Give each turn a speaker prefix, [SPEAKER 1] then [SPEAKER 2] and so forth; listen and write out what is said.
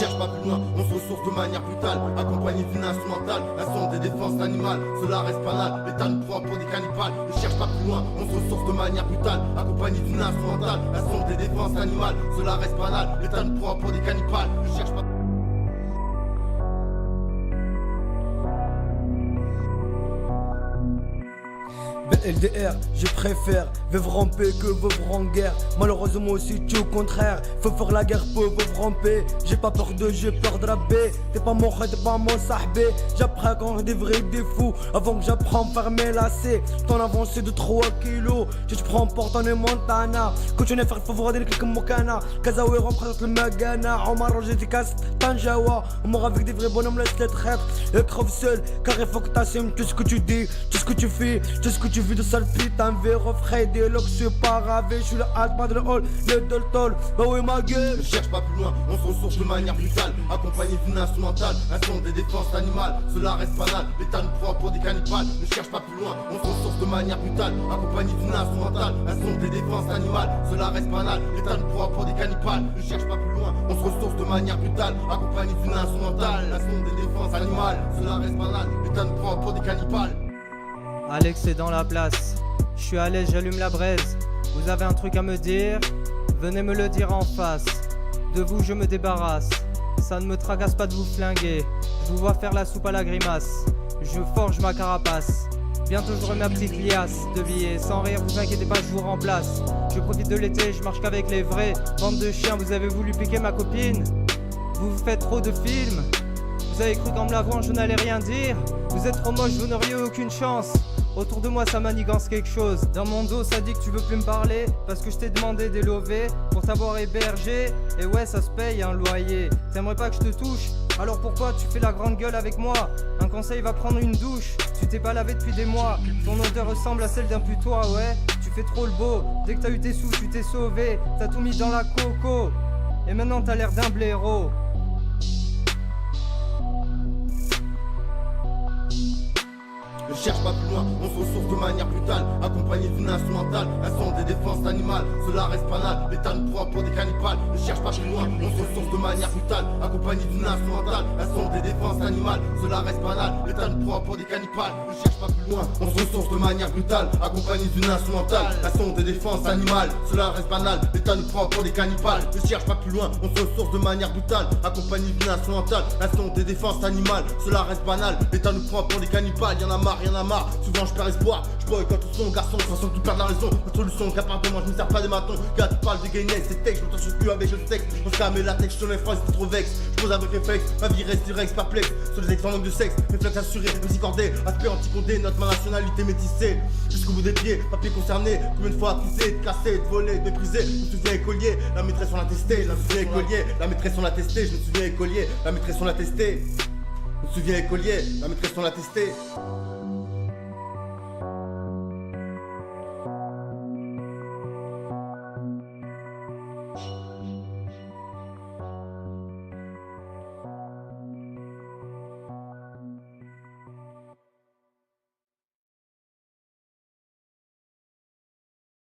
[SPEAKER 1] cherche pas plus loin, on se ressource de manière brutale, accompagné d'une instrumentale, un son des défenses animales, cela reste banal, l'État nous prend pour des cannibales. Ne cherche pas plus loin, on se ressource de manière brutale, accompagné d'une instrumentale, un son des défenses animales, cela reste banal, l'État nous prend pour des cannibales. Ne cherche pas.
[SPEAKER 2] LDR, je préfère vivre en paix que vivre en guerre. Malheureusement aussi tu au contraire, faut faire la guerre pour vivre en paix. J'ai pas peur de, j'ai peur de rabais. T'es pas mon t'es pas mon sahbé. J'apprends quand des vrais des fous, avant que j'apprends à faire mes lacets. T'en avancé de 3 kilos, je te prends pour ton Montana. Continue à faire favoriser les clics Mokana. Kazaoui représente le Magana. Omar Roger casse Tanjawa. On mort avec des vrais bonhommes, laisse les traîtres. Et crève seul, car il faut que t'assumes tout ce que tu dis, tout ce que tu fais, tout ce que tu vis de sale putain, verre frais, des locks, je suis pas ravé, je suis le hall, pas de le hall, le doltol, bah oui ma gueule.
[SPEAKER 1] Ne cherche pas plus loin, on se ressource de manière brutale, accompagné d'une instrumentale, un son des défenses animales, cela reste banal, l'État nous prend pour des cannibales. Ne cherche pas plus loin, on se ressource de manière brutale, accompagné d'une instrumentale, un son des défenses animales, cela reste banal, l'État nous prend pour des cannibales. Ne cherche pas plus loin, on se ressource de manière brutale, accompagné d'une instrumentale, un son des défenses animales, cela reste banal, l'État nous prend pour des cannibales.
[SPEAKER 3] Alex est dans la place, je suis à l'aise, j'allume la braise. Vous avez un truc à me dire? Venez me le dire en face. De vous je me débarrasse, ça ne me tracasse pas de vous flinguer. Je vous vois faire la soupe à la grimace, je forge ma carapace. Bientôt j'aurai ma petite liasse de billets. Sans rire, vous inquiétez pas, je vous remplace. Je profite de l'été, je marche qu'avec les vrais. Bande de chiens, vous avez voulu piquer ma copine. Vous vous faites trop de films. Vous avez cru qu'en me l'avouant je n'allais rien dire. Vous êtes trop moche, vous n'auriez aucune chance. Autour de moi ça manigance quelque chose. Dans mon dos ça dit que tu veux plus me parler, parce que je t'ai demandé des lovés pour t'avoir hébergé. Et ouais ça se paye un loyer. T'aimerais pas que je te touche? Alors pourquoi tu fais la grande gueule avec moi? Un conseil, va prendre une douche. Tu t'es pas lavé depuis des mois. Ton odeur ressemble à celle d'un putois, ouais. Tu fais trop le beau. Dès que t'as eu tes sous tu t'es sauvé. T'as tout mis dans la coco. Et maintenant t'as l'air d'un blaireau.
[SPEAKER 1] Ne cherche pas plus loin, on se ressource de manière brutale, accompagné d'une instrumentale, un son des défenses animales, cela reste banal, l'État nous prend pour des cannibales. Ne cherche pas plus loin, on se ressource de manière brutale, accompagné d'une instrumentale, un son des défenses animales, cela reste banal, l'État nous prend pour des cannibales. Ne cherche pas plus loin, on se ressource de manière brutale, accompagné d'une instrumentale, un son des défenses animales, cela reste banal, l'État nous prend pour des cannibales. Ne cherche pas plus loin, on se ressource de manière brutale, accompagné d'une instrumentale, un son des défenses animales, cela reste banal, l'État nous prend pour des cannibales. Y'en a marre, souvent je perds espoir, je boycotte tout son garçon, sans que tu perds la raison. La solution, qu'apparemment moi je me sers pas des matons. Quand tu parles de gayness, c'est texte, je m'entends sur le cul avec le sexe. On se calme la tête, je te les phrases, c'est trop vexe. Je pose avec réflexe, ma vie reste direct, perplexe. Sur les ex en manque de sexe, réflexe assuré, musique cordée, aspect anti-condé, notre nationalité métissée. Jusqu'au bout des pieds, papier concerné, combien de fois accusé, de casser, de voler, de mépriser. Je me souviens écolier, la maîtresse on l'a testé, je me souviens écolier, la maîtresse on l'a testé, je me souviens écolier, la maîtresse on l'a testé. Je me souviens écolier, la maîtresse on l'a testé.